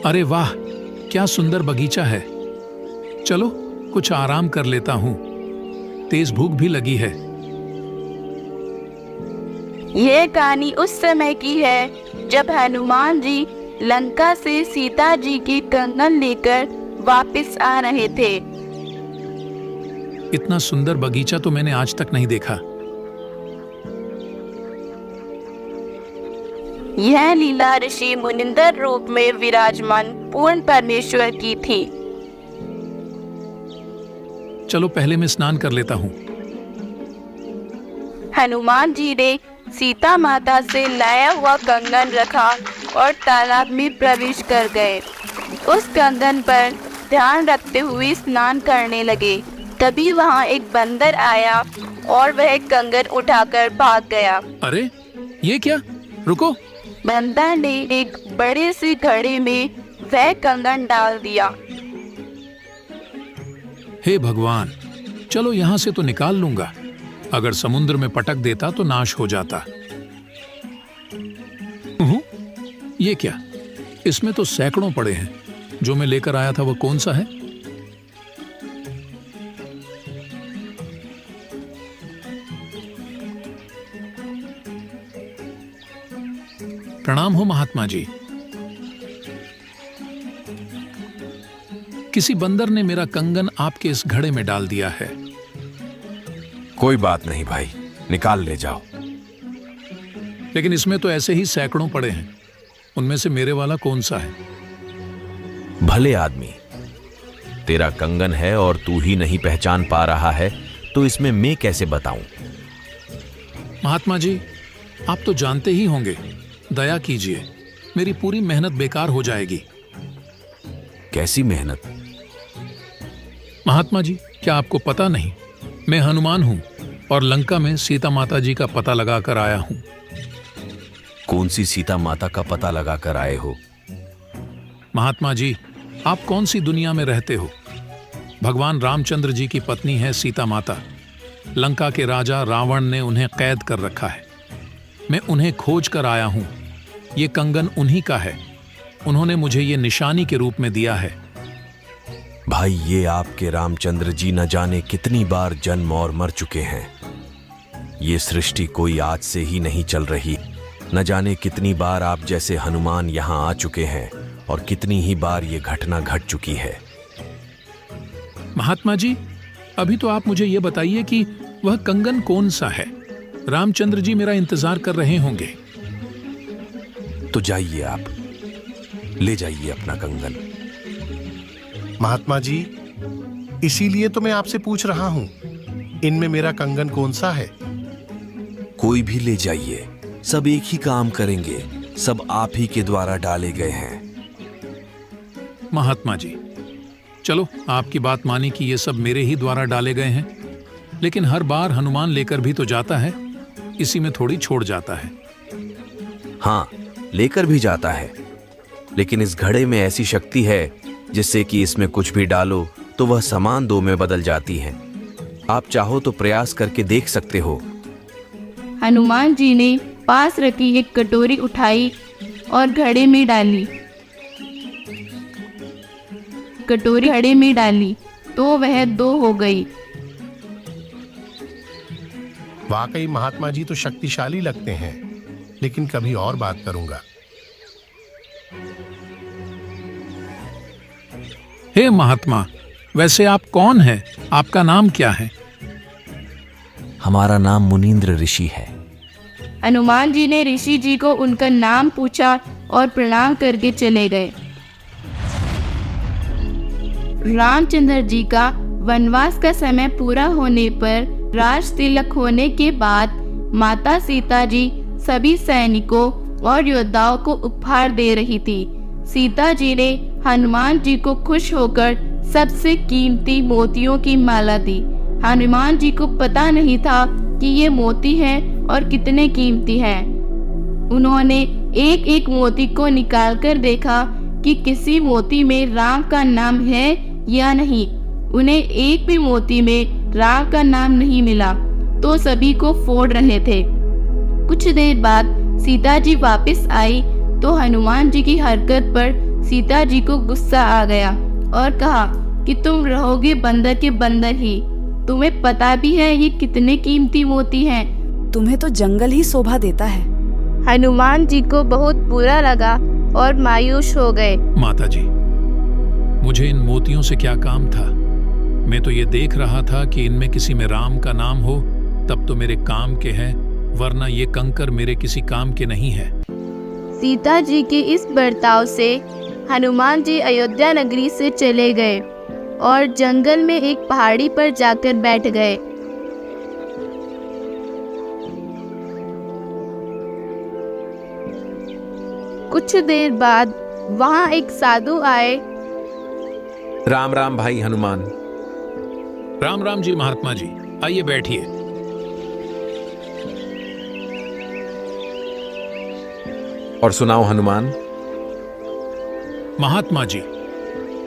अरे वाह, क्या सुंदर बगीचा है। चलो कुछ आराम कर लेता हूँ, तेज भूख भी लगी है। यह कहानी उस समय की है जब हनुमान जी लंका से सीता जी की कंगन लेकर वापस आ रहे थे। इतना सुंदर बगीचा तो मैंने आज तक नहीं देखा। यह लीला ऋषि मुनिंदर रूप में विराजमान पूर्ण परमेश्वर की थी। चलो पहले मैं स्नान कर लेता हूँ। हनुमान जी ने सीता माता से लाया हुआ कंगन रखा और तालाब में प्रवेश कर गए। उस कंगन पर ध्यान रखते हुए स्नान करने लगे। तभी वहाँ एक बंदर आया और वह कंगन उठाकर भाग गया। अरे ये क्या? रुको। बंदर ने एक बड़े से घड़े में वह कंगन डाल दिया। हे भगवान, चलो यहाँ से तो निकाल लूंगा। अगर समुद्र में पटक देता तो नाश हो जाता। ये क्या? इसमें तो सैकड़ों पड़े हैं। जो मैं लेकर आया था वो कौन सा है? प्रणाम हो महात्मा जी। किसी बंदर ने मेरा कंगन आपके इस घड़े में डाल दिया है। कोई बात नहीं भाई, निकाल ले जाओ। लेकिन इसमें तो ऐसे ही सैकड़ों पड़े हैं। उनमें से मेरे वाला कौन सा है? भले आदमी, तेरा कंगन है और तू ही नहीं पहचान पा रहा है तो इसमें मैं कैसे बताऊं? महात्मा जी, आप तो जानते ही होंगे। दया कीजिए, मेरी पूरी मेहनत बेकार हो जाएगी। कैसी मेहनत? महात्मा जी, क्या आपको पता नहीं? मैं हनुमान हूं और लंका में सीता माता जी का पता लगा कर आया हूं। कौन सी सीता माता का पता लगा कर आए हो? महात्मा जी, आप कौन सी दुनिया में रहते हो? भगवान रामचंद्र जी की पत्नी है सीता माता। लंका के राजा रावण ने उन्हें कैद कर रखा है। मैं उन्हें खोज कर आया हूं। ये कंगन उन्हीं का है। उन्होंने मुझे ये निशानी के रूप में दिया है। भाई, ये आपके रामचंद्र जी न जाने कितनी बार जन्म और मर चुके हैं। ये सृष्टि कोई आज से ही नहीं चल रही। न जाने कितनी बार आप जैसे हनुमान यहाँ आ चुके हैं और कितनी ही बार ये घटना घट चुकी है। महात्मा जी, अभी तो आप मुझे ये बताइए कि वह कंगन कौन सा है? रामचंद्र जी मेरा इंतजार कर रहे होंगे। तो जाइए, आप ले जाइए अपना कंगन। महात्मा जी, इसीलिए तो मैं आपसे पूछ रहा हूं, इनमें मेरा कंगन कौन सा है? कोई भी ले जाइए, सब एक ही काम करेंगे। सब आप ही के द्वारा डाले गए हैं। महात्मा जी, चलो आपकी बात मानी कि ये सब मेरे ही द्वारा डाले गए हैं। लेकिन हर बार हनुमान लेकर भी तो जाता है, इसी में थोड़ी छोड़ जाता है। हाँ, लेकर भी जाता है, लेकिन इस घड़े में ऐसी शक्ति है जिससे कि इसमें कुछ भी डालो तो वह समान दो में बदल जाती है। आप चाहो तो प्रयास करके देख सकते हो। हनुमान जी ने पास रखी एक कटोरी उठाई और घड़े में डाली। कटोरी घड़े में डाली तो वह 2 हो गई। वाकई महात्मा जी तो शक्तिशाली लगते हैं, लेकिन कभी और बात करूंगा। हे महात्मा, वैसे आप कौन हैं? आपका नाम क्या है? हमारा नाम मुनींद्र ऋषि है। हनुमान जी ने ऋषि जी को उनका नाम पूछा और प्रणाम करके चले गए। रामचंद्र जी का वनवास का समय पूरा होने पर राज तिलक होने के बाद माता सीता जी सभी सैनिकों और योद्धाओं को उपहार दे रही थी। सीता जी ने हनुमान जी को खुश होकर सबसे कीमती मोतियों की माला दी। हनुमान जी को पता नहीं था कि ये मोती हैं और कितने कीमती हैं। उन्होंने एक एक मोती को निकालकर देखा कि किसी मोती में राम का नाम है या नहीं। उन्हें एक भी मोती में राम का नाम नहीं मिला तो सभी को फोड़ रहे थे। कुछ देर बाद सीता जी वापस आई तो हनुमान जी की हरकत पर सीता जी को गुस्सा आ गया और कहा कि तुम रहोगे बंदर के बंदर ही। तुम्हें पता भी है ये कितने कीमती मोती हैं। तुम्हें तो जंगल ही शोभा देता है। हनुमान जी को बहुत बुरा लगा और मायूस हो गए। माता जी, मुझे इन मोतियों से क्या काम था? मैं तो ये देख रहा था कि इनमें किसी में राम का नाम हो तब तो मेरे काम के हैं, वरना ये कंकर मेरे किसी काम के नहीं है। सीता जी के इस बर्ताव से हनुमान जी अयोध्या नगरी से चले गए और जंगल में एक पहाड़ी पर जाकर बैठ गए। कुछ देर बाद वहां एक साधु आए। राम राम भाई हनुमान। राम राम जी महात्मा जी, आइए बैठिए। और सुनाओ हनुमान। महात्मा जी,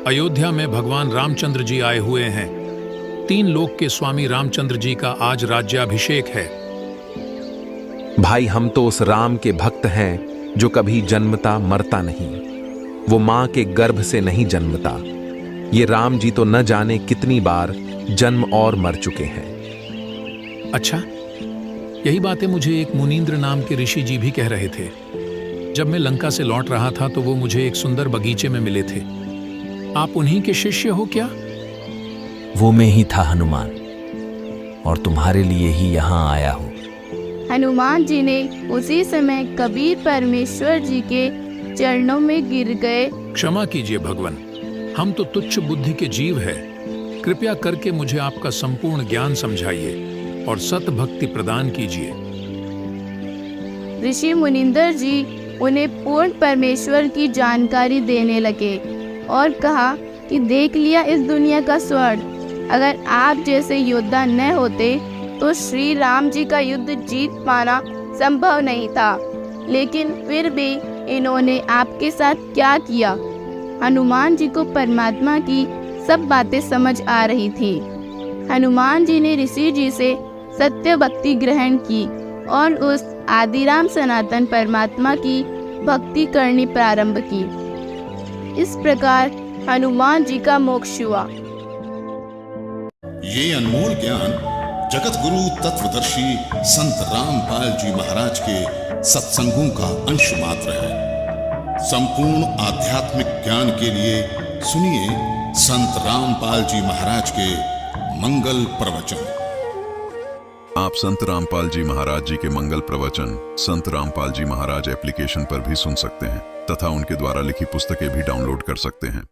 अयोध्या में भगवान रामचंद्र जी आए हुए हैं। 3 लोक के स्वामी रामचंद्र जी का आज राज्याभिषेक है। भाई हम तो उस राम के भक्त हैं जो कभी जन्मता मरता नहीं, वो मां के गर्भ से नहीं जन्मता। ये राम जी तो न जाने कितनी बार जन्म और मर चुके हैं। अच्छा, यही बातें मुझे एक मुनींद्र नाम के ऋषि जी भी कह रहे थे। जब मैं लंका से लौट रहा था तो वो मुझे एक सुंदर बगीचे में मिले थे। आप उन्हीं के शिष्य हो क्या? वो मैं ही था हनुमान, और तुम्हारे लिए ही यहाँ आया हूँ। हनुमान जी ने उसी समय कबीर परमेश्वर जी के चरणों में गिर गए। क्षमा कीजिए भगवान, हम तो तुच्छ बुद्धि के जीव हैं। कृपया करके मुझे आपका संपूर्ण ज्ञान समझाइए और सत भक्ति प्रदान कीजिए। ऋषि मुनिंदर जी उन्हें पूर्ण परमेश्वर की जानकारी देने लगे और कहा कि देख लिया इस दुनिया का स्वर्ण। अगर आप जैसे योद्धा न होते तो श्री राम जी का युद्ध जीत पाना संभव नहीं था, लेकिन फिर भी इन्होंने आपके साथ क्या किया। हनुमान जी को परमात्मा की सब बातें समझ आ रही थी। हनुमान जी ने ऋषि जी से सत्य भक्ति ग्रहण की और उस आदिराम सनातन परमात्मा की भक्ति करनी प्रारंभ की। इस प्रकार हनुमान जी का मोक्ष हुआ। ये अनमोल ज्ञान जगत गुरु तत्वदर्शी संत रामपाल जी महाराज के सत्संगों का अंश मात्र है। संपूर्ण आध्यात्मिक ज्ञान के लिए सुनिए संत रामपाल जी महाराज के मंगल प्रवचन। आप संत रामपाल जी महाराज जी के मंगल प्रवचन संत रामपाल जी महाराज एप्लीकेशन पर भी सुन सकते हैं तथा उनके द्वारा लिखी पुस्तकें भी डाउनलोड कर सकते हैं।